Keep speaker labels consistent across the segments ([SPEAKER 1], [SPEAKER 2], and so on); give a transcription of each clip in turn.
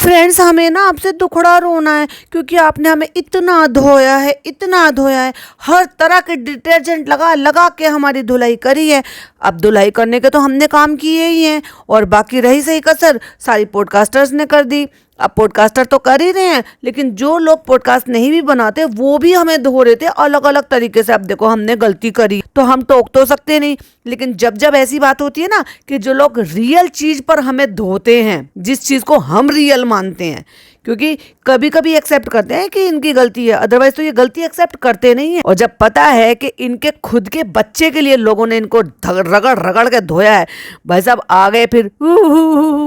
[SPEAKER 1] Friends, हमें ना आपसे दुखड़ा रोना है क्योंकि आपने हमें इतना धोया है, इतना धोया है, हर तरह के डिटर्जेंट लगा लगा के हमारी धुलाई करी है। अब धुलाई करने के तो हमने काम किए ही हैं और बाकी रही सही कसर सारी पॉडकास्टर्स ने कर दी। अब पॉडकास्टर तो कर ही रहे हैं, लेकिन जो लोग पॉडकास्ट नहीं भी बनाते वो भी हमें धो रहे थे अलग अलग तरीके से। अब देखो, हमने गलती करी तो हम टोक तो सकते नहीं, लेकिन जब जब ऐसी बात होती है ना कि जो लोग रियल चीज पर हमें धोते हैं, जिस चीज को हम रियल मानते हैं, क्योंकि कभी कभी एक्सेप्ट करते हैं कि इनकी गलती है, अदरवाइज तो ये गलती एक्सेप्ट करते नहीं है। और जब पता है कि इनके खुद के बच्चे के लिए लोगों ने इनको रगड़ रगड़ के धोया है, भाई साहब आ गए फिर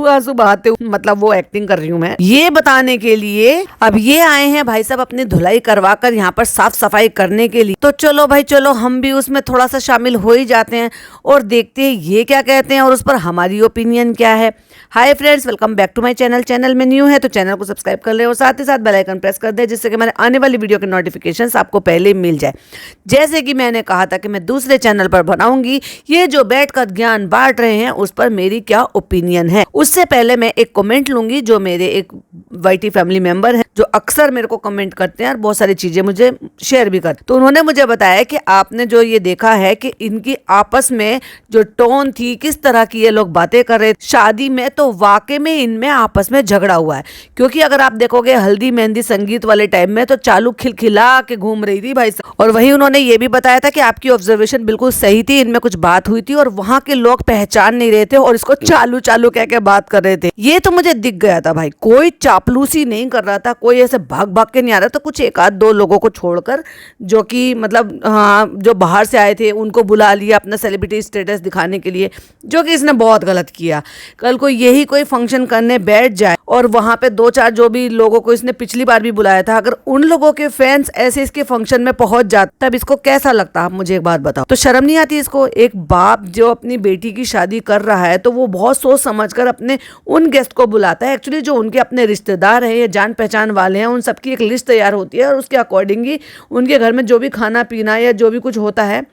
[SPEAKER 1] आंसू बहाते हुए, मतलब वो एक्टिंग कर रही हूं मैं, ये बताने के लिए अब ये आए हैं भाई साहब अपनी धुलाई करवा कर यहाँ पर साफ सफाई करने के लिए। तो चलो भाई चलो, हम भी उसमें थोड़ा सा शामिल हो ही जाते हैं और देखते हैं ये क्या कहते हैं और उस पर हमारी ओपिनियन क्या है। Hi friends, welcome back to my channel. Channel में न्यू है तो चैनल को सब्सक्राइब कर ले और साथ ही साथ बेल आइकन प्रेस कर दे, जिससे कि हमारे आने वाली वीडियो के नोटिफिकेशंस आपको पहले मिल जाए। जैसे कि मैंने कहा था कि मैं दूसरे चैनल पर बनाऊंगी, ये जो बैठकर ज्ञान बांट रहे हैं उस पर मेरी क्या ओपिनियन है। उससे पहले मैं एक कमेंट लूंगी जो मेरे एक वाईटी फैमिली मेंबर है, जो अक्सर मेरे को कमेंट करते हैं और बहुत सारी चीजें मुझे शेयर भी करते। तो उन्होंने मुझे बताया कि आपने जो ये देखा है कि इनकी आपस में जो टोन थी, किस तरह की ये लोग बातें कर रहे शादी में, तो वाकई में इनमें आपस में झगड़ा हुआ है। क्योंकि अगर आप देखोगे हल्दी मेहंदी संगीत वाले टाइम में तो चालू खिलखिला के घूम रही थी भाई साहब। और वहीं उन्होंने ये भी बताया था कि आपकी ऑब्जर्वेशन बिल्कुल सही थी, इनमें कुछ बात हुई थी और वहां के लोग पहचान नहीं रहे थे और इसको चालू चालू कह के बात कर रहे थे। ये तो मुझे दिख गया था भाई, कोई चापलूसी नहीं कर रहा था, कोई ऐसे भाग भाग के नहीं आ रहा था। कुछ एक आध दो लोगों को छोड़कर, जो कि मतलब हाँ, जो बाहर से आए थे उनको बुला लिया अपना सेलिब्रिटी स्टेटस दिखाने के लिए, जो कि इसने बहुत गलत किया। कल को यही कोई फंक्शन करने बैठ जाए और वहां पे दो चार जो भी लोगों को इसने पिछली बार भी बुलाया था, अगर उन लोगों के फैंस ऐसे इसके फंक्शन में पहुंच जाते, तब इसको कैसा लगता? आप मुझे एक बात बताओ। तो शर्म नहीं आती इसको? एक बाप जो अपनी बेटी की शादी कर रहा है तो वो बहुत सोच समझकर अपने उन गेस्ट को बुलाता है। एक्चुअली जो उनके अपने रिश्तेदार हैं या जान पहचान वाले हैं, उन सबकी एक लिस्ट तैयार होती है और उसके अकॉर्डिंग ही उनके घर में जो भी खाना पीना या जो भी कुछ होता है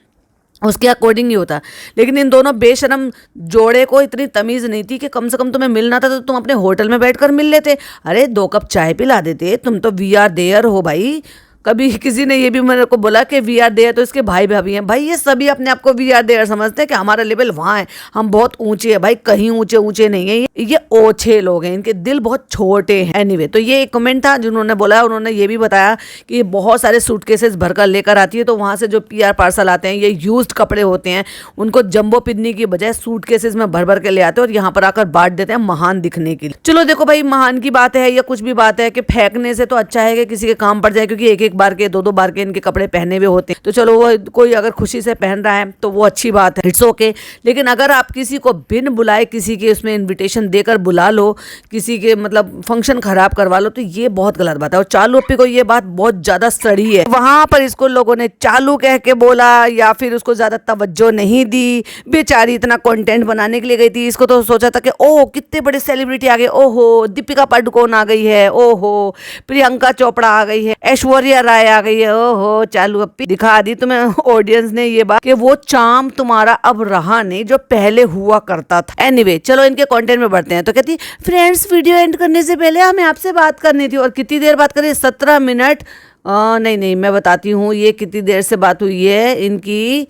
[SPEAKER 1] उसके अकॉर्डिंग ही होता। लेकिन इन दोनों बेशरम जोड़े को इतनी तमीज़ नहीं थी कि कम से कम तुम्हें मिलना था तो तुम अपने होटल में बैठकर मिल लेते। अरे 2 कप चाय पिला देते। तुम तो वी आर देयर हो भाई। कभी किसी ने ये भी मेरे को बोला कि वी आर देयर तो इसके भाई भाभी हैं। भाई ये सभी अपने आप को वी आर देयर समझते हैं कि हमारा लेवल वहाँ है, हम बहुत ऊंचे हैं। भाई कहीं ऊंचे ऊंचे नहीं है, ये ओछे लोग हैं, इनके दिल बहुत छोटे हैं। एनीवे, तो ये एक कमेंट था जिन्होंने बोला। उन्होंने ये भी बताया कि ये बहुत सारे सूटकेसेस भरकर लेकर आती है, तो वहाँ से जो PR पार्सल आते हैं ये यूज्ड कपड़े होते हैं, उनको जंबो पिन्नी की बजाय सूटकेसेस में भर भर के ले आते हैं और यहाँ पर आकर बांट देते हैं महान दिखने के लिए। चलो देखो भाई, महान की बात है या कुछ भी बात है कि फेंकने से तो अच्छा है कि किसी के काम पड़ जाए, क्योंकि एक बार के 2 बार के इनके कपड़े पहने हुए होते हैं। तो चलो, वो कोई अगर खुशी से पहन रहा है तो वो अच्छी बात है, इट्स ओके। लेकिन अगर आप किसी को बिन बुलाए किसी के उसमें इनविटेशन देकर बुला लो, किसी के मतलब फंक्शन खराब करवा लो, तो ये बहुत गलत बात है। और चालू अप्पी को ये बात बहुत ज्यादा सड़ी है। वहां पर इसको लोगों ने चालू कह के बोला या फिर उसको ज्यादा तवज्जो नहीं दी। बेचारी इतना कंटेंट बनाने के लिए गई थी, इसको तो सोचा था कि ओह कितने बड़े सेलिब्रिटी आ गए, ओहो दीपिका पादुकोण आ गई है, ओहो प्रियंका चोपड़ा आ गई है, ऐश्वर्या राय आ गई है। ओहो चालू अप्पी, दिखा दी तुम्हें ऑडियंस ने ये बात कि वो चार्म तुम्हारा अब रहा नहीं जो पहले हुआ करता था। एनीवे, चलो इनके कंटेंट में बढ़ते हैं। तो कहती फ्रेंड्स, वीडियो एंड करने से पहले हमें आपसे बात करनी थी। और कितनी देर बात करें? 17 मिनट। नहीं मैं बताती हूँ ये कितनी देर से बात हुई है इनकी।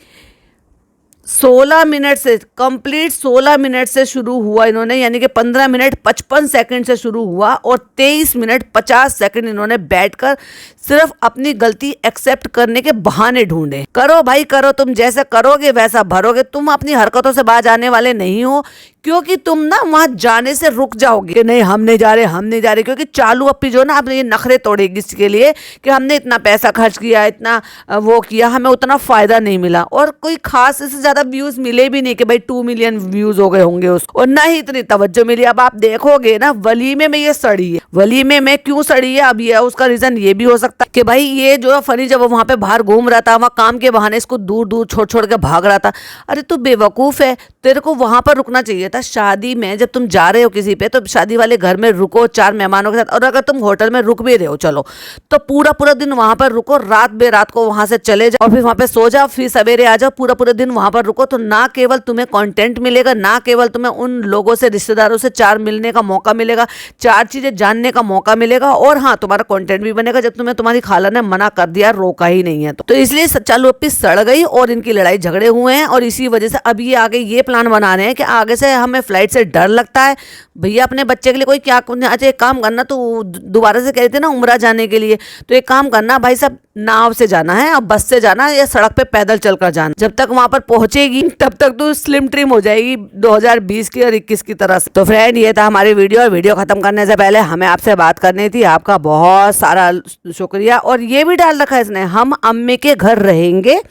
[SPEAKER 1] 16 मिनट से, कंप्लीट 16 मिनट से शुरू हुआ इन्होंने, यानी कि 15 मिनट 55 सेकंड से शुरू हुआ और 23 मिनट 50 सेकंड इन्होंने बैठकर सिर्फ अपनी गलती एक्सेप्ट करने के बहाने ढूंढे। करो भाई करो, तुम जैसे करोगे वैसा भरोगे। तुम अपनी हरकतों से बाज आने वाले नहीं हो, क्योंकि तुम ना वहां जाने से रुक जाओगे कि नहीं हम नहीं जा रहे, क्योंकि चालू अप्पी जो ना अपने ये नखरे तोड़ेगी इसके लिए कि हमने इतना पैसा खर्च किया, इतना वो किया, हमें उतना फायदा नहीं मिला। और कोई खास इससे ज्यादा व्यूज मिले भी नहीं कि भाई 2 मिलियन व्यूज हो गए होंगे उसको, और ना ही इतनी तवज्जो मिली। अब आप देखोगे ना वलीमे में ये सड़ी है। वलीमे में क्यों सड़ी है? अब ये उसका रीजन ये भी हो सकता है कि भाई ये जो फनी जब वहां पे बाहर घूम रहा था, वहां काम के बहाने इसको दूर दूर छोड़ छोड़ के भाग रहा था। अरे तू बेवकूफ है, तेरे को वहां पर रुकना चाहिए था, शादी में जब तुम जा रहे हो किसी पे तो शादी वाले घर में रुको 4 मेहमानों के साथ, और अगर तुम होटल में रुक भी रहे हो चलो तो पूरा पूरा दिन वहां पर रुको, रात बेरात को वहां से चले जाओ और फिर वहां पे सो जाओ, फिर सवेरे आ जाओ, पूरा पूरा दिन वहां पर रुको। तो ना केवल तुम्हें कंटेंट मिलेगा, ना केवल तुम्हें उन लोगों से रिश्तेदारों से 4 मिलने का मौका मिलेगा, 4 चीजें जानने का मौका मिलेगा, और हाँ तुम्हारा कंटेंट भी बनेगा जब तुम्हें तुम्हारी खाला ने मना कर दिया, रोका ही नहीं है। तो इसलिए चालू अप्पी सड़ गई और इनकी लड़ाई झगड़े हुए हैं, और इसी वजह से अब ये आगे ये प्लान बना रहे हैं कि आगे से हमें फ्लाइट से डर लगता है। भैया अपने बच्चे के लिए कोई क्या, अच्छा एक काम करना, तो दोबारा से कहते ना उम्रा जाने के लिए, तो एक काम करना भाई साहब, नाव से जाना है, अब बस से जाना है या सड़क पे पैदल चलकर जाना। जब तक वहां पर पहुंचेगी तब तक तो स्लिम ट्रिम हो जाएगी 2020 की और 21 की तरह से। तो फ्रेंड ये था हमारी वीडियो, और वीडियो खत्म करने से पहले हमें आपसे बात करनी थी। आपका बहुत सारा शुक्रिया, और ये भी डाल रखा है इसने, हम अम्मी के घर रहेंगे,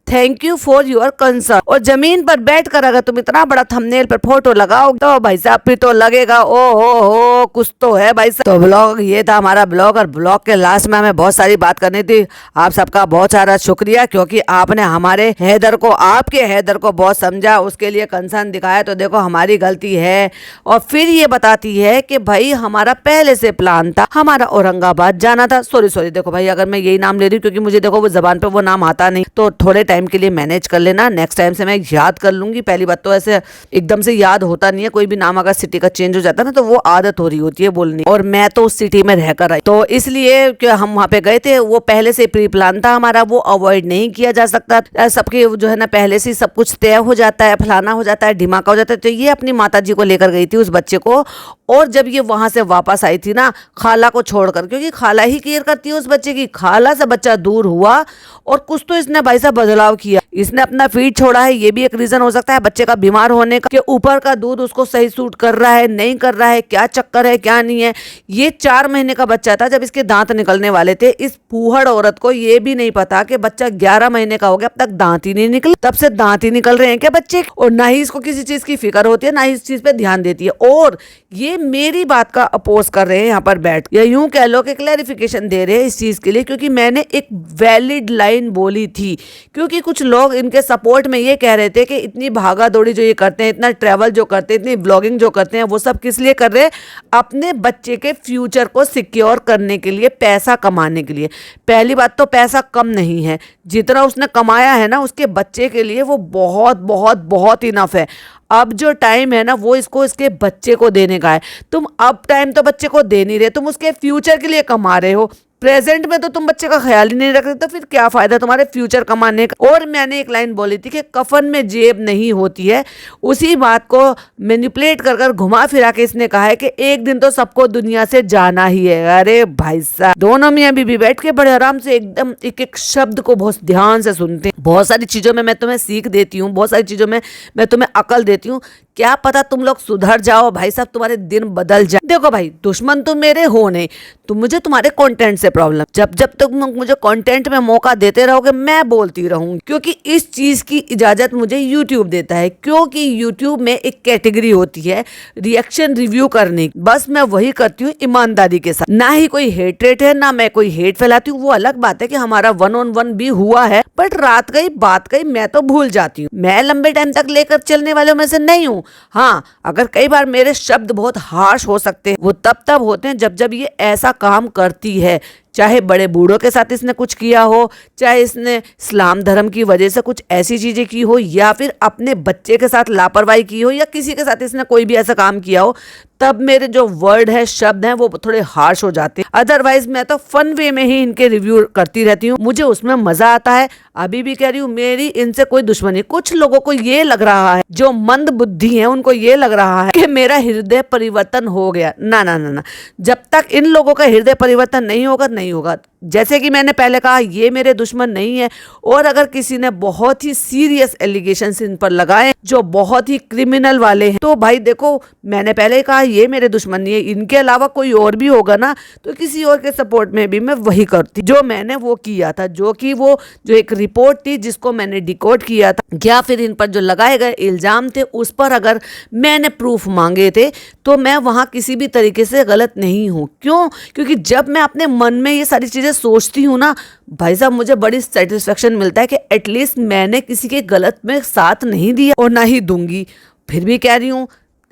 [SPEAKER 1] thank you for your concern. और जमीन पर बैठकर अगर तुम इतना बड़ा थंबनेल पर फोटो लगाओ तो भाई साहब फिर तो लगेगा ओ हो कुछ तो है भाई साहब। तो ब्लॉग ये था हमारा ब्लॉग, और ब्लॉग के लास्ट में हमें बहुत सारी बात करनी थी। आप सबका बहुत सारा शुक्रिया, क्योंकि आपने हमारे हैदर को, आपके हैदर को बहुत समझा, उसके लिए कंसर्न दिखाया। तो देखो हमारी गलती है, और फिर ये बताती है कि भाई हमारा पहले से प्लान था, हमारा औरंगाबाद जाना था। सॉरी देखो भाई अगर मैं यही नाम ले रही हूँ, क्योंकि मुझे देखो वो जबान पे वो नाम आता नहीं, तो थोड़े टाइम के लिए मैनेज कर लेना, नेक्स्ट टाइम से मैं याद कर लूंगी। पहली बात तो ऐसे एकदम से याद होता नहीं है, कोई भी नाम अगर सिटी का चेंज हो जाता है ना तो वो आदत हो रही होती है बोलनी, और मैं तो उस सिटी में रहकर आई, तो इसलिए कि हम वहां पे गए थे, वो पहले से प्री प्लान था हमारा, वो अवॉइड नहीं किया जा सकता। सबके जो है ना पहले से सब कुछ तय हो जाता है, फलाना हो जाता है, ढिमाका हो जाता है। तो ये अपनी माता जी को लेकर गई थी उस बच्चे को, और जब ये वहां से वापस आई थी ना खाला को छोड़कर, क्योंकि खाला ही केयर करती है उस बच्चे की, खाला से बच्चा दूर हुआ, और कुछ तो इसने भाई साहब बदलाव किया, इसने अपना फीड छोड़ा है। ये भी एक रीजन हो सकता है बच्चे का बीमार होने का, कि ऊपर का दूध उसको सही सूट कर रहा है नहीं कर रहा है, क्या चक्कर है क्या नहीं है। ये 4 महीने का बच्चा था जब इसके दांत निकलने वाले थे। इस फूहड़ औरत को ये भी नहीं पता कि बच्चा 11 महीने का हो गया, अब तक दांत ही नहीं निकले, तब से दांत ही निकल रहे हैं क्या बच्चे, और ना ही इसको किसी चीज की फिक्र होती है, ना ही इस चीज पे ध्यान देती है। और ये मेरी बात का अपोज कर रहे हैं यहाँ पर बैठ, या यूं कह लो कि क्लैरिफिकेशन दे रहे हैं इस चीज के लिए, क्योंकि मैंने एक वैलिड लाइन बोली थी। क्योंकि कुछ लोग इनके सपोर्ट में ये कह रहे थे कि इतनी भागा दौड़ी जो ये करते हैं, इतना ट्रैवल जो करते हैं, इतनी ब्लॉगिंग जो करते हैं, वो सब किस लिए कर रहे हैं, अपने बच्चे के फ्यूचर को सिक्योर करने के लिए, पैसा कमाने के लिए। पहली बात तो पैसा कम नहीं है, जितना उसने कमाया है ना उसके बच्चे के लिए वो बहुत बहुत बहुत इनफ है। अब जो टाइम है ना वो इसको इसके बच्चे को देने का है। तुम अब टाइम तो बच्चे को दे नहीं रहे, तुम उसके फ्यूचर के लिए कमा रहे हो। प्रेजेंट में तो तुम बच्चे का ख्याल ही नहीं रखते, तो फिर क्या फायदा तुम्हारे फ्यूचर कमाने का। और मैंने एक लाइन बोली थी कि कफन में जेब नहीं होती है, उसी बात को मैनिपुलेट कर कर घुमा फिरा के इसने कहा है कि एक दिन तो सबको दुनिया से जाना ही है। अरे भाई साहब, दोनों मियां बीबी बैठ के बड़े आराम से एकदम एक एक शब्द को बहुत ध्यान से सुनते हैं। बहुत सारी चीजों में मैं तुम्हें सीख देती हूँ, बहुत सारी चीजों में मैं तुम्हें अकल देती हूँ, क्या पता तुम लोग सुधर जाओ भाई साहब, तुम्हारे दिन बदल जाए। देखो भाई दुश्मन तुम मेरे हो नहीं, तुम मुझे तुम्हारे कंटेंट से प्रॉब्लम, जब जब तक मुझे कंटेंट में मौका देते रहोगे मैं बोलती रहूंगी, क्योंकि इस चीज की इजाजत मुझे यूट्यूब देता है। क्योंकि यूट्यूब में एक कैटेगरी होती है रिएक्शन रिव्यू करने की, बस मैं वही करती हूँ ईमानदारी के साथ, ना ही कोई हेट है, ना मैं कोई हेट फैलाती हूँ। वो अलग बात है कि हमारा 1-on-1 भी हुआ है, बट रात गई बात गई, मैं तो भूल जाती हूँ। मैं लंबे टाइम तक लेकर चलने वालों में से नहीं हूँ। हाँ, अगर कई बार मेरे शब्द बहुत हार्श हो सकते हैं, वो तब होते हैं जब ये ऐसा काम करती है, चाहे बड़े बूढ़ों के साथ इसने कुछ किया हो, चाहे इसने इस्लाम धर्म की वजह से कुछ ऐसी चीजें की हो, या फिर अपने बच्चे के साथ लापरवाही की हो, या किसी के साथ इसने कोई भी ऐसा काम किया हो, तब मेरे जो वर्ड है, शब्द हैं, वो थोड़े हार्श हो जाते हैं। अदरवाइज मैं तो फन वे में ही इनके रिव्यू करती रहती हूँ, मुझे उसमें मजा आता है। अभी भी कह रही हूँ, मेरी इनसे कोई दुश्मनी। कुछ लोगों को ये लग रहा है, जो मंद बुद्धि है, उनको ये लग रहा है कि मेरा हृदय परिवर्तन हो गया। ना ना ना ना, जब तक इन लोगों का हृदय परिवर्तन नहीं होगा नहीं होगा। जैसे कि मैंने पहले कहा, ये मेरे दुश्मन नहीं है, और अगर किसी ने बहुत ही सीरियस एलिगेशंस इन पर लगाए जो बहुत ही क्रिमिनल वाले हैं, तो भाई देखो मैंने पहले ही कहा ये मेरे दुश्मन नहीं है। इनके अलावा कोई और भी होगा ना तो किसी और के सपोर्ट में भी मैं वही करती जो मैंने वो किया था, जो कि वो जो एक रिपोर्ट थी जिसको मैंने डिकोड किया था, या फिर इन पर जो लगाए गए इल्जाम थे उस पर अगर मैंने प्रूफ मांगे थे, तो मैं वहां किसी भी तरीके से गलत नहीं हूँ। क्यों? क्योंकि जब मैं अपने मन में ये सारी चीजें सोचती हूँ ना भाई साहब, मुझे बड़ी सेटिस्फेक्शन मिलता है कि एटलीस्ट मैंने किसी के गलत में साथ नहीं दिया और ना ही दूंगी। फिर भी कह रही हूँ,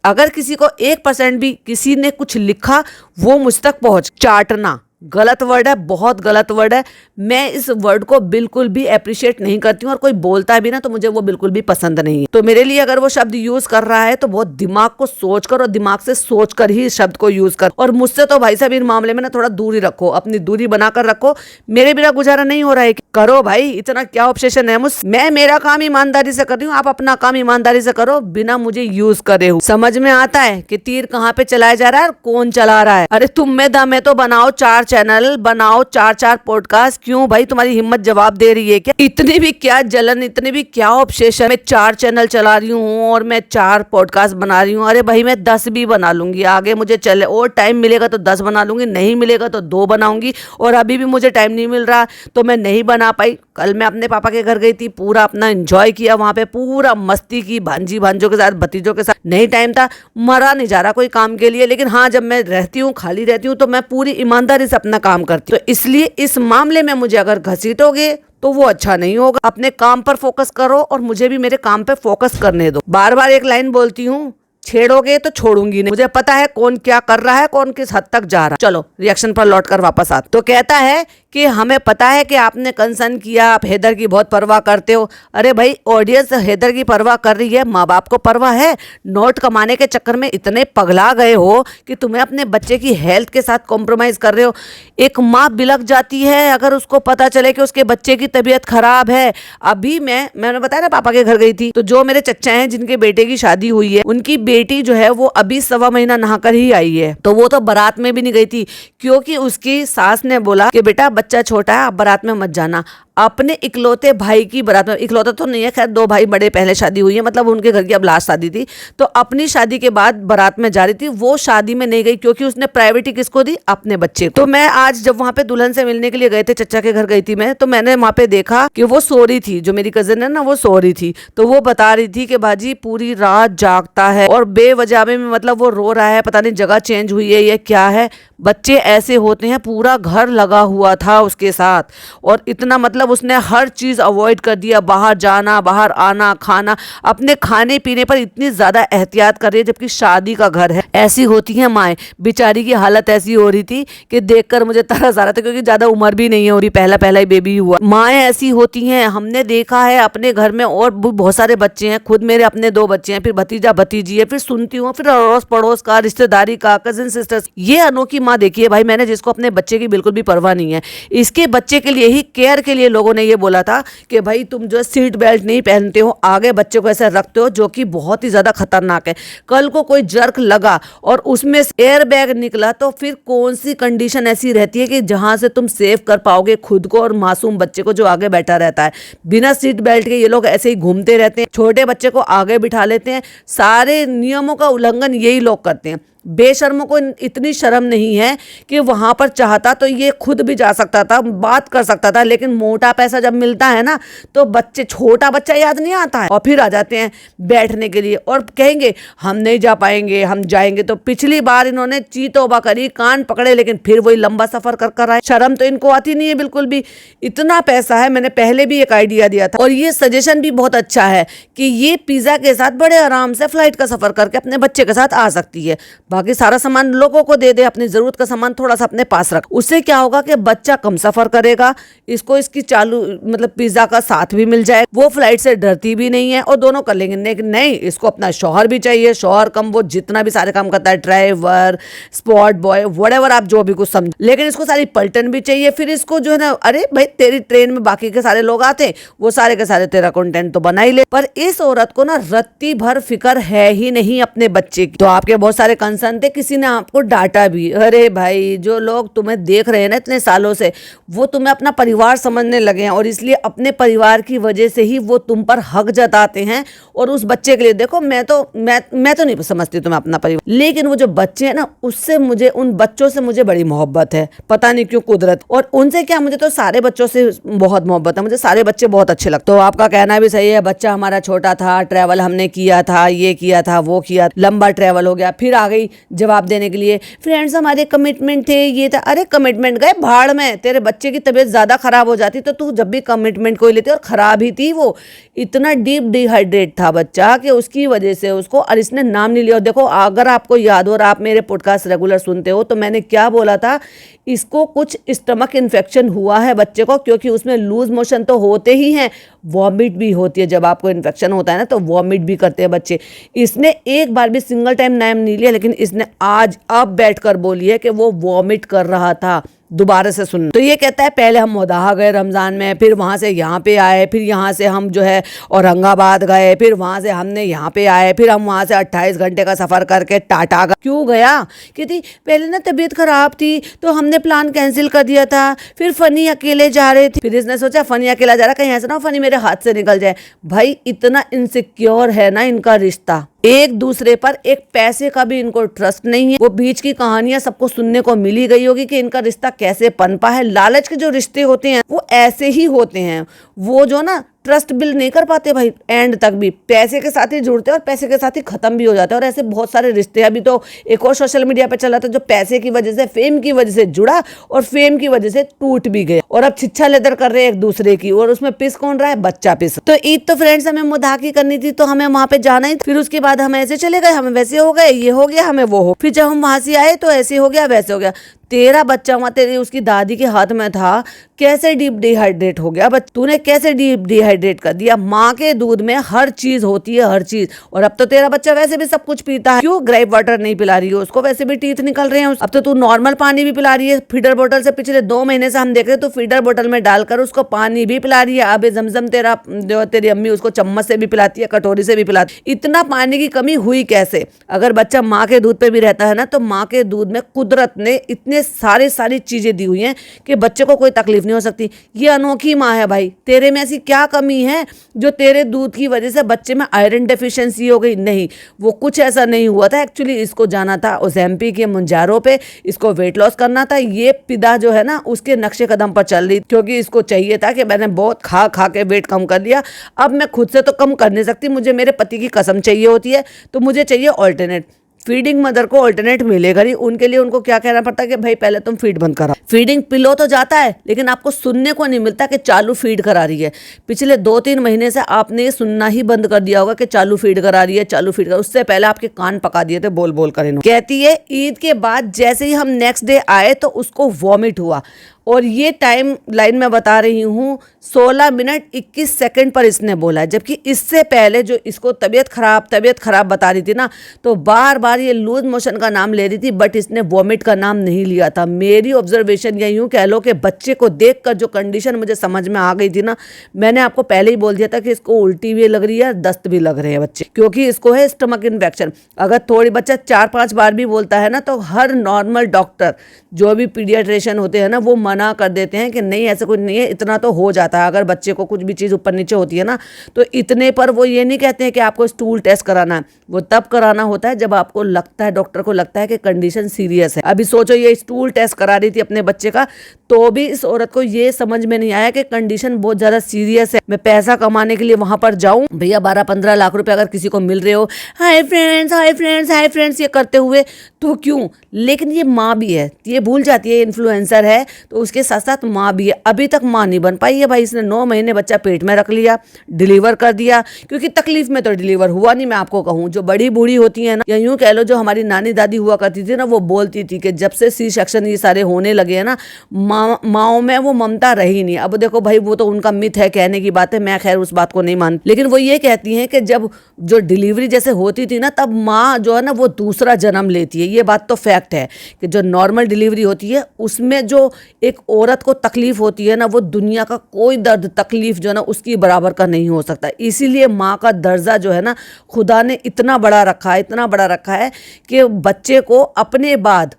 [SPEAKER 1] अगर किसी को 1% भी किसी ने कुछ लिखा वो मुझ तक पहुंच, चाटना गलत वर्ड है, बहुत गलत वर्ड है। मैं इस वर्ड को बिल्कुल भी अप्रिशिएट नहीं करती हूँ और कोई बोलता है भी ना तो मुझे वो बिल्कुल भी पसंद नहीं है। तो मेरे लिए अगर वो शब्द यूज कर रहा है तो बहुत दिमाग को सोच कर और दिमाग से सोच कर ही इस शब्द को यूज कर। और मुझसे तो भाई साहब इन मामले में ना थोड़ा दूरी रखो, अपनी दूरी बनाकर रखो। मेरे बिना गुजारा नहीं हो रहा है। करो भाई, इतना क्या ऑब्सेशन है मुझ। मैं मेरा काम ईमानदारी से कर रही हूँ, आप अपना काम ईमानदारी से करो बिना मुझे यूज करे हो। समझ में आता है कि तीर कहाँ पे चलाया जा रहा है और कौन चला रहा है। अरे तुम में दम है तो बनाओ 4 चैनल, बनाओ 4 पॉडकास्ट। क्यों भाई तुम्हारी हिम्मत जवाब दे रही है क्या? इतनी भी क्या जलन, इतनी भी क्या ऑब्सेशन। मैं 4 चैनल चला रही हूँ और मैं 4 पॉडकास्ट बना रही हूँ। अरे भाई मैं 10 भी बना लूंगी, आगे मुझे चले और टाइम मिलेगा तो 10 बना लूंगी, नहीं मिलेगा तो 2 बनाऊंगी। और अभी भी मुझे टाइम नहीं मिल रहा तो मैं नहीं बना पाई। कल मैं अपने पापा के घर गई थी, पूरा अपना एंजॉय किया, वहां पे पूरा मस्ती की, भांजी भांजों के साथ, भतीजों के साथ। नहीं टाइम था, मरा नहीं जा रहा कोई काम के लिए। लेकिन हाँ, जब मैं रहती हूँ, खाली रहती हूँ तो मैं पूरी ईमानदारी से अपना काम करती हूँ। तो इसलिए इस मामले में मुझे अगर घसीटोगे तो वो अच्छा नहीं होगा। अपने काम पर फोकस करो और मुझे भी मेरे काम पे फोकस करने दो। बार बार एक लाइन बोलती हूँ, छेड़ोगे तो छोड़ूंगी नहीं। मुझे पता है कौन क्या कर रहा है, कौन किस हद तक जा रहा है। चलो रिएक्शन पर लौटकर वापस आते। तो कहता है कि हमें पता है कि आपने कंसर्न किया, आप हैदर की बहुत परवाह करते हो। अरे भाई ऑडियंस हैदर की परवाह कर रही है, माँ बाप को परवाह है। नोट कमाने के चक्कर में इतने पगला गए हो कि तुम्हें अपने बच्चे की हेल्थ के साथ कॉम्प्रोमाइज कर रहे हो। एक माँ बिलक जाती है अगर उसको पता चले कि उसके बच्चे की तबीयत खराब है। अभी मैंने बताया ना पापा के घर गई थी, तो जो मेरे चच्चा हैं जिनके बेटे की शादी हुई है, उनकी बेटी जो है वो अभी 1.25 महीना नहाकर ही आई है। तो वो तो बारात में भी नहीं गई थी क्योंकि उसकी सास ने बोला कि बेटा बच्चा छोटा है, आप बारात में मत जाना। अपने इकलौते भाई की बारात में, इकलौता तो नहीं है खैर, 2 भाई बड़े पहले शादी हुई है, मतलब उनके घर की अब लास्ट शादी थी। तो अपनी शादी के बाद बारात में जा रही थी, वो शादी में नहीं गई क्योंकि उसने प्रायोरिटी किसको दी? अपने बच्चे को। तो मैं आज जब वहां पे दुल्हन से मिलने के लिए गए थे, चच्चा के घर गई थी मैं, तो मैंने वहां पे देखा कि वो सो रही थी। जो मेरी कजिन है ना, वो सो रही थी। तो वो बता रही थी कि बाजी पूरी रात जागता है और बेवजह में मतलब वो रो रहा है, पता नहीं जगह चेंज हुई है या क्या है। बच्चे ऐसे होते हैं, पूरा घर लगा हुआ था उसके साथ और इतना मतलब उसने हर चीज अवॉइड कर दिया, बाहर जाना, बाहर आना, खाना, अपने खाने पीने पर इतनी ज्यादा एहतियात कर रही है जबकि शादी का घर है। ऐसी होती हैं माएँ। बेचारी की हालत ऐसी हो रही थी कि देखकर मुझे तरस आ रहा था क्योंकि ज्यादा उम्र भी नहीं है, और पहला ही बेबी हुआ। माएँ ऐसी होती हैं, हमने देखा है अपने घर में, और बहुत सारे बच्चे हैं, खुद मेरे अपने 2 बच्चे हैं, फिर भतीजा भतीजी है, फिर सुनती हूँ, फिर अड़ोस पड़ोस का, रिश्तेदारी का, कजिन सिस्टर्स। ये अनोखी माँ देखी है भाई मैंने, जिसको अपने बच्चे की बिल्कुल भी परवाह नहीं है। इसके बच्चे के लिए ही, केयर के लिए लोगों ने ये बोला था कि भाई तुम जो सीट बेल्ट नहीं पहनते हो, आगे बच्चे को ऐसे रखते हो, जो कि बहुत ही ज्यादा खतरनाक है। कल को कोई जर्क लगा और उसमें एयर बैग निकला तो फिर कौन सी कंडीशन ऐसी रहती है कि जहां से तुम सेव कर पाओगे खुद को और मासूम बच्चे को जो आगे बैठा रहता है। बिना सीट बेल्ट के ये लोग ऐसे ही घूमते रहते हैं, छोटे बच्चे को आगे बिठा लेते हैं। सारे नियमों का उल्लंघन यही लोग करते हैं। बेशर्मों को इतनी शर्म नहीं है कि वहां पर चाहता तो ये खुद भी जा सकता था, बात कर सकता था, लेकिन मोटा पैसा जब मिलता है ना तो बच्चे, छोटा बच्चा याद नहीं आता है और फिर आ जाते हैं बैठने के लिए और कहेंगे हम नहीं जा पाएंगे, हम जाएंगे। तो पिछली बार इन्होंने ची तौबा करी, कान पकड़े, लेकिन फिर वही लंबा सफर कर आए। शर्म तो इनको आती नहीं है बिल्कुल भी। इतना पैसा है, मैंने पहले भी एक आइडिया दिया था और ये सजेशन भी बहुत अच्छा है कि ये पिज्जा के साथ बड़े आराम से फ्लाइट का सफर करके अपने बच्चे के साथ आ सकती है। बाकी सारा सामान लोगों को दे दे, अपनी जरूरत का सामान थोड़ा सा अपने पास रख। उससे क्या होगा कि बच्चा कम सफर करेगा, इसको इसकी चालू मतलब पिज्जा का साथ भी मिल जाए, वो फ्लाइट से डरती भी नहीं है और दोनों कर लेंगे। लेकिन नहीं, इसको अपना शौहर भी चाहिए। शौहर कम, वो जितना भी सारे काम करता है, ड्राइवर, स्पॉट बॉय, व्हाटएवर आप जो भी कुछ समझ, लेकिन इसको सारी पलटन भी चाहिए। फिर इसको जो है ना, अरे भाई तेरी ट्रेन में बाकी के सारे लोग आते, वो सारे के सारे तेरा कंटेंट तो बना ही ले। पर इस औरत को ना रत्ती भर फिक्र है ही नहीं अपने बच्चे की। तो आपके बहुत सारे कंसर्न थे, किसी ने आपको डांटा भी। अरे भाई, जो लोग तुम्हें देख रहे हैं ना इतने सालों से, वो तुम्हें अपना परिवार समझने लगे हैं और इसलिए अपने परिवार की वजह से ही वो तुम पर हक जताते हैं। और उस बच्चे के लिए देखो, मैं तो नहीं समझती तुम्हें अपना परिवार, लेकिन वो जो बच्चे हैं ना, उससे मुझे, उन बच्चों से मुझे बड़ी मोहब्बत है, पता नहीं क्यों कुदरत। और उनसे क्या, मुझे तो सारे बच्चों से बहुत मोहब्बत है, मुझे सारे बच्चे बहुत अच्छे लगते। तो आपका कहना भी सही है, बच्चा हमारा छोटा था, ट्रैवल हमने किया था, ये किया था, वो किया, लंबा ट्रैवल हो गया, फिर आ गई जवाब देने के लिए, फ्रेंड्स हमारे कमिटमेंट थे, ये था। अरे कमिटमेंट गए भाड़ में, तेरे बच्चे की तबीयत ज्यादा खराब हो जाती तो तू जब भी कमिटमेंट कोई लेती, और खराब ही थी वो, इतना डीप डिहाइड्रेट था था बच्चा कि उसकी वजह से उसको, और इसने नाम नहीं लिया। और देखो, अगर आपको याद हो और आप मेरे पॉडकास्ट रेगुलर सुनते हो तो मैंने क्या बोला था, इसको कुछ स्टमक इन्फेक्शन हुआ है बच्चे को, क्योंकि उसमें लूज मोशन तो होते ही हैं, वॉमिट भी होती है। जब आपको इन्फेक्शन होता है ना तो वॉमिट भी करते हैं बच्चे। इसने एक बार भी सिंगल टाइम नाम नहीं लिया, लेकिन इसने आज अब बैठकर बोली है कि वो वॉमिट कर रहा था। दोबारा से सुन, तो ये कहता है पहले हम मोदाहा गए रमज़ान में, फिर वहाँ से यहाँ पे आए, फिर यहाँ से हम जो है औरंगाबाद गए, फिर वहाँ से हमने यहाँ पे आए, फिर हम वहाँ से 28 घंटे का सफ़र करके टाटा गए। क्यों गया? क्योंकि पहले ना तबीयत ख़राब थी तो हमने प्लान कैंसिल कर दिया था। फिर फ़नी अकेले जा रहे थे, फिर इसने सोचा फ़नी अकेला जा रहा, कहीं ऐसा ना फ़नी मेरे हाथ से निकल जाए। भाई इतना इनसिक्योर है ना इनका रिश्ता, एक दूसरे पर एक पैसे का भी इनको ट्रस्ट नहीं है। वो बीच की कहानियां सबको सुनने को मिली गई होगी कि इनका रिश्ता कैसे पनपा है। लालच के जो रिश्ते होते हैं वो ऐसे ही होते हैं, वो जो ना ट्रस्ट बिल्ड नहीं कर पाते भाई, एंड तक भी पैसे के साथ ही जुड़ते हैं और पैसे के साथ ही खत्म भी हो जाते हैं। और ऐसे बहुत सारे रिश्ते, अभी तो एक और सोशल मीडिया पे चल रहा था जो पैसे की वजह से, फेम की वजह से जुड़ा और फेम की वजह से टूट भी गया, और अब छिछा लेदर कर रहे हैं एक दूसरे की, और उसमें पिस कौन रहा है? बच्चा पिस। तो ईद तो फ्रेंड्स हमें मुदाह की करनी थी तो हमें वहां पे जाना ही, फिर उसके बाद हम ऐसे चले गए, हमें वैसे हो गए, ये हो गया, हमें वो हो, फिर जब हम वहां से आए तो ऐसे हो गया, वैसे हो गया। तेरा बच्चा वहां तेरी उसकी दादी के हाथ में था, कैसे डीप डिहाइड्रेट हो गया बच्चा, तूने कैसे डीप डिहाइड्रेट कर दिया। माँ के दूध में हर चीज होती है, हर चीज। और अब तो तेरा बच्चा वैसे भी सब कुछ पीता है, क्यों ग्रेप वाटर नहीं पिला रही है उसको? वैसे भी टीथ निकल रहे हैं, अब तो तू नॉर्मल पानी भी पिला रही है फीडर बोतल से। पिछले 2 महीने से हम देख रहे तो फीडर बोतल में डालकर उसको पानी भी पिला रही है। अब जमजम तेरा जो तेरी अम्मी उसको चम्मच से भी पिलाती है, कटोरी से भी पिलाती है। इतना पानी की कमी हुई कैसे? अगर बच्चा माँ के दूध पे भी रहता है ना तो माँ के दूध में कुदरत ने इतने सारी चीजें दी हुई हैं कि बच्चे को कोई तकलीफ नहीं हो सकती। ये अनोखी माँ है भाई। तेरे में ऐसी क्या कमी है जो तेरे दूध की वजह से बच्चे में आयरन डेफिशिएंसी हो गई? नहीं, वो कुछ ऐसा नहीं हुआ था। एक्चुअली इसको जाना था ओज़ेम्पिक के मुंजारो पे, इसको वेट लॉस करना था। ये पिदा जो है ना उसके नक्शे कदम पर चल रही, क्योंकि इसको चाहिए था कि मैंने बहुत खा खा के वेट कम कर लिया, अब मैं खुद से तो कम कर नहीं सकती, मुझे मेरे पति की कसम चाहिए होती है, तो मुझे चाहिए ऑल्टरनेट। फीडिंग मदर को ऑल्टरनेट मिलेगा नहीं, उनके लिए उनको क्या कहना पड़ता है कि भाई पहले तुम फीड बंद करा। फीडिंग पिलो तो जाता है लेकिन आपको सुनने को नहीं मिलता कि चालू फीड करा रही है। पिछले 2-3 महीने से आपने ये सुनना ही बंद कर दिया होगा कि चालू फीड करा रही है, चालू फीड करा। उससे पहले आपके कान पका दिए थे बोल बोल कर इन्होंने। कहती है ईद के बाद जैसे ही हम नेक्स्ट डे आए तो उसको वॉमिट हुआ, और ये टाइम लाइन में बता रही हूँ 16 मिनट 21 सेकंड पर इसने बोला, जबकि इससे पहले जो इसको तबीयत खराब बता रही थी ना तो बार बार ये लूज मोशन का नाम ले रही थी, बट इसने वॉमिट का नाम नहीं लिया था। मेरी ऑब्जर्वेशन या यूँ कह लो कि बच्चे को देखकर जो कंडीशन मुझे समझ में आ गई थी ना, मैंने आपको पहले ही बोल दिया था कि इसको उल्टी भी लग रही है, दस्त भी लग रहे हैं बच्चे, क्योंकि इसको है स्टमक इन्फेक्शन। अगर थोड़ी बच्चा 4-5 बार भी बोलता है ना तो हर नॉर्मल डॉक्टर जो भी पीडियाट्रिशियन होते हैं ना वो मना कर देते हैं कि नहीं ऐसा कुछ नहीं है, इतना तो हो जाता है। अगर बच्चे को कुछ भी चीज़ ऊपर नीचे होती है ना तो इतने पर वो ये नहीं कहते हैं कि आपको स्टूल टेस्ट कराना है, वो तब कराना होता है जब आपको लगता है, डॉक्टर को लगता है कि कंडीशन सीरियस है। अभी सोचो ये स्टूल टेस्ट करा रही थी अपने बच्चे का, तो भी इस औरत को ये समझ में नहीं आया कि कंडीशन बहुत ज़्यादा सीरियस है। मैं पैसा कमाने के लिए वहाँ पर जाऊँ? भैया 12-15 लाख रुपये अगर किसी को मिल रहे हो, hi friends hi friends hi friends ये करते हुए, तो क्यों? लेकिन ये माँ भी है, ये भूल जाती है इन्फ्लुएंसर है तो उसके साथ साथ माँ भी है। अभी तक माँ नहीं बन पाई है भाई। इसने 9 महीने बच्चा पेट में रख लिया, डिलीवर कर दिया, क्योंकि तकलीफ में तो डिलीवर हुआ नहीं। मैं आपको कहूँ जो बड़ी बूढ़ी होती है ना, या यूँ कह लो जो हमारी नानी दादी हुआ करती थी ना, वो बोलती थी कि जब से सी सेक्शन ये सारे होने लगे हैं ना, माँओं में वो ममता रही नहीं। अब देखो भाई वो तो उनका मिथ है, कहने की बात है, मैं खैर उस बात को नहीं मानती, लेकिन वो ये कहती हैं कि जब जो डिलीवरी जैसे होती थी ना तब माँ जो है ना वो दूसरा जन्म लेती है। ये बात तो फैक्ट है कि जो नॉर्मल डिलीवरी होती है उसमें जो एक औरत को तकलीफ होती है ना, वो दुनिया का कोई दर्द तकलीफ जो है ना उसकी बराबर का नहीं हो सकता। इसीलिए माँ का दर्जा जो है ना खुदा ने इतना बड़ा रखा है कि बच्चे को अपने बाद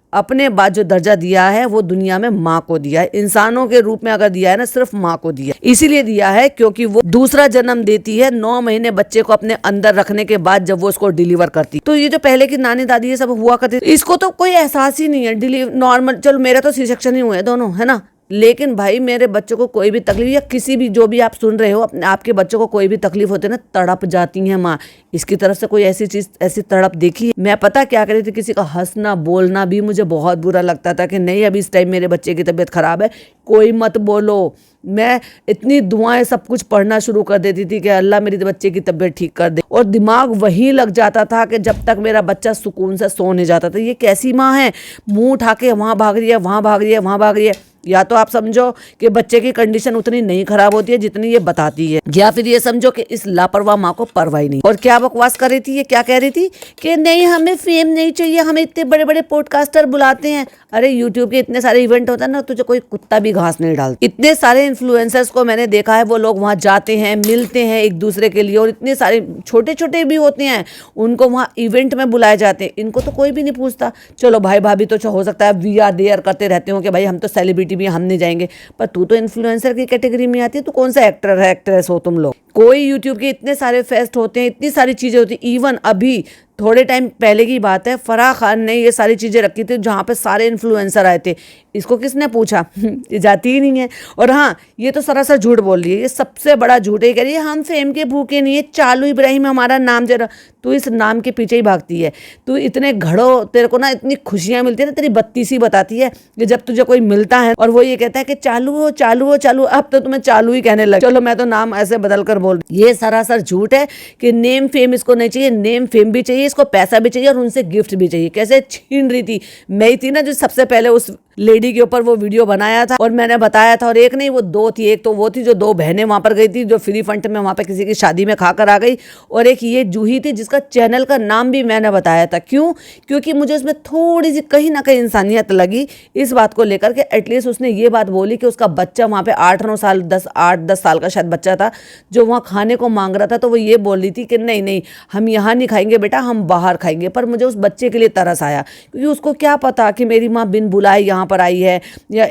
[SPEAKER 1] जो दर्जा दिया है वो दुनिया में माँ को दिया है। इंसानों के रूप में अगर दिया है ना सिर्फ माँ को दिया है। इसीलिए दिया है क्योंकि वो दूसरा जन्म देती है 9 महीने बच्चे को अपने अंदर रखने के बाद जब वो उसको डिलीवर करती। तो ये जो पहले की नानी दादी ये सब हुआ करती, इसको तो कोई एहसास ही नहीं है। नॉर्मल, चलो मेरा तो सी सेक्शन ही हुए दोनों है ना, लेकिन भाई मेरे बच्चों को कोई भी तकलीफ, या किसी भी जो भी आप सुन रहे हो अपने आपके बच्चों को कोई भी तकलीफ होती है ना, तड़प जाती है माँ। इसकी तरफ से कोई ऐसी चीज, ऐसी तड़प देखी है? मैं पता क्या करी थी, किसी का हंसना बोलना भी मुझे बहुत बुरा लगता था कि नहीं अभी इस टाइम मेरे बच्चे की तबीयत खराब है, कोई मत बोलो। मैं इतनी दुआएं सब कुछ पढ़ना शुरू कर देती थी कि अल्लाह मेरी बच्चे की तबीयत ठीक कर दे, और दिमाग वहीं लग जाता था कि जब तक मेरा बच्चा सुकून से सो नहीं जाता था। ये कैसी माँ है, मुंह उठा के वहाँ भाग रही है, वहाँ भाग रही है, वहाँ भाग रही है। या तो आप समझो कि बच्चे की कंडीशन उतनी नहीं खराब होती है जितनी ये बताती है, या फिर ये समझो कि इस लापरवाह माँ को परवाह ही नहीं। और क्या बकवास कर रही थी ये, क्या कह रही थी कि नहीं हमें फेम नहीं चाहिए, हमें इतने बड़े बड़े पॉडकास्टर बुलाते हैं। अरे यूट्यूब के इतने सारे इवेंट होता है ना, तुझे कोई कुत्ता भी घास नहीं डालता। इतने सारे इन्फ्लुएंसर्स को मैंने देखा है, वो लोग वहाँ जाते हैं, मिलते हैं एक दूसरे के लिए, और इतने सारे छोटे छोटे भी होते हैं, उनको वहाँ इवेंट में बुलाए जाते हैं। इनको तो कोई भी नहीं पूछता। चलो भाई भाभी तो हो सकता है वी आर देयर करते रहते हो कि भाई हम तो सेलिब्रिटी भी, हम नहीं जाएंगे, पर तू तो इन्फ्लुएंसर की कैटेगरी में आती है। तू कौन सा एक्टर है, एक्ट्रेस हो तुम लोग? कोई यूट्यूब के इतने सारे फेस्ट होते हैं, इतनी सारी चीजें होती हैं। इवन अभी थोड़े टाइम पहले की बात है, फराह खान ने ये सारी चीजें रखी थी जहाँ पे सारे इन्फ्लुएंसर आए थे। इसको किसने पूछा? ये जाती ही नहीं है। और हाँ, ये तो सरासर झूठ बोल रही है, ये सबसे बड़ा झूठ है। कह रही है हम फेम के भूखे नहीं है, चालू इब्राहिम हमारा नाम जरा। तू इस नाम के पीछे ही भागती है। तू इतने घड़ो, तेरे को ना इतनी खुशियां मिलती है ना, तेरी बत्तीसी बताती है कि जब तुझे कोई मिलता है और वो ये कहता है कि चालू हो चालू हो चालू, अब तो तुम्हें चालू ही कहने लगे। चलो मैं तो नाम ऐसे बदल कर बोल, ये सरासर झूठ है कि नेम फेम इसको नहीं चाहिए। नेम फेम भी चाहिए इसको, पैसा भी चाहिए और उनसे गिफ्ट भी चाहिए। कैसे छीन रही थी, मैं ही थी ना जो सबसे पहले उस लेडी के ऊपर वो वीडियो बनाया था, और मैंने बताया था। और एक नहीं वो दो थी, एक तो वो थी जो दो बहनें वहां पर गई थी, जो फ्री फंड में वहां पर किसी की शादी में खाकर आ गई, और एक ये जूही थी जिसका चैनल का नाम भी मैंने बताया था। क्यों? क्योंकि मुझे उसमें थोड़ी सी कहीं ना कहीं इंसानियत लगी इस बात को लेकर के। एटलीस्ट उसने ये बात बोली कि उसका बच्चा वहां पे 8-9 साल 10 साल का शायद बच्चा था जो वहां खाने को मांग रहा था, तो वो ये बोल रही थी कि नहीं नहीं हम यहाँ नहीं खाएंगे बेटा, हम बाहर खाएंगे। पर मुझे उस बच्चे के लिए तरस आया, क्योंकि उसको क्या पता कि मेरी माँ बिन बुलाए यहाँ पर आई है या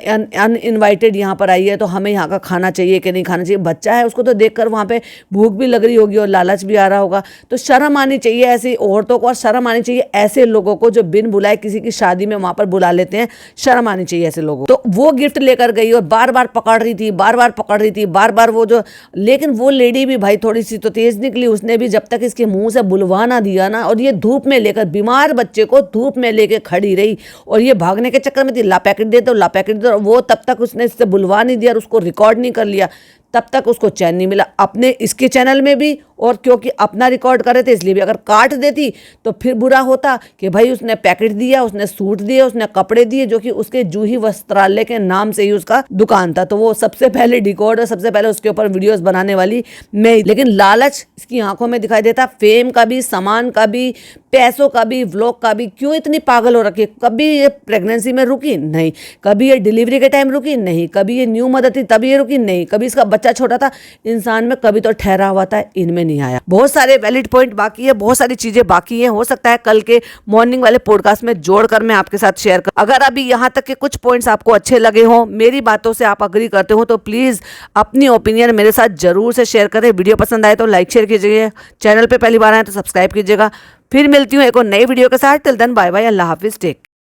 [SPEAKER 1] अनइनवाइटेड यहाँ पर आई है, तो हमें यहाँ का खाना चाहिए कि नहीं खाना चाहिए। बच्चा है, उसको तो देखकर वहाँ पे भूख भी लग रही होगी और लालच भी आ रहा होगा। तो शर्म आनी चाहिए ऐसी औरतों को, और शर्म आनी चाहिए ऐसे लोगों को जो बिन बुलाए किसी की शादी में वहाँ पर बुला लेते हैं। शर्म आनी चाहिए ऐसे लोगों को। तो वो गिफ्ट लेकर गई और बार बार पकड़ रही थी, बार बार पकड़ रही थी, बार बार वो जो, लेकिन वो लेडी भी भाई थोड़ी सी तो तेज निकली। उसने भी जब तक इसके मुंह से बुलवा ना दिया ना, और ये धूप में लेकर, बीमार बच्चे को धूप में लेकर खड़ी रही, और ये भागने के चक्कर में थी, ला पैकेट दे दो ला पैकेट दे दो। वो तब तक उसने इससे बुलवा नहीं दिया और उसको रिकॉर्ड नहीं कर लिया, तब तक उसको चैन नहीं मिला। अपने इसके चैनल में भी, और क्योंकि अपना रिकॉर्ड कर रहे थे इसलिए भी। अगर काट देती तो फिर बुरा होता कि भाई उसने पैकेट दिया, उसने सूट दिए, उसने कपड़े दिए, जो कि उसके जूही वस्त्रालय के नाम से ही उसका दुकान था। तो वो सबसे पहले रिकॉर्ड और सबसे पहले उसके ऊपर वीडियोस बनाने वाली मैं। लेकिन लालच इसकी आंखों में दिखाई देता, फेम का भी, सामान का भी, पैसों का भी, व्लॉग का भी। क्यों इतनी पागल हो रखी है? कभी ये प्रेगनेंसी में रुकी नहीं, कभी ये डिलीवरी के टाइम रुकी नहीं, कभी ये न्यू मदर थी तभी ये रुकी नहीं, कभी इसका बच्चा छोटा था इंसान में कभी तो ठहरा हुआ था, इनमें नहीं आया। बहुत सारे वैलिड पॉइंट बाकी है, बहुत सारी चीजें बाकी हैं। हो सकता है कल के मॉर्निंग वाले पॉडकास्ट में जोड़कर मैं आपके साथ शेयर कर। अगर अभी यहाँ तक के कुछ पॉइंट्स आपको अच्छे लगे हो, मेरी बातों से आप अग्री करते हो, तो प्लीज अपनी ओपिनियन मेरे साथ जरूर से शेयर करें। वीडियो पसंद आए तो लाइक शेयर कीजिएगा, चैनल पे पहली बार आए तो सब्सक्राइब कीजिएगा। फिर मिलती हूँ एक और नई वीडियो के साथ। टिल देन बाय बाय, अल्लाह हाफिज, टेक।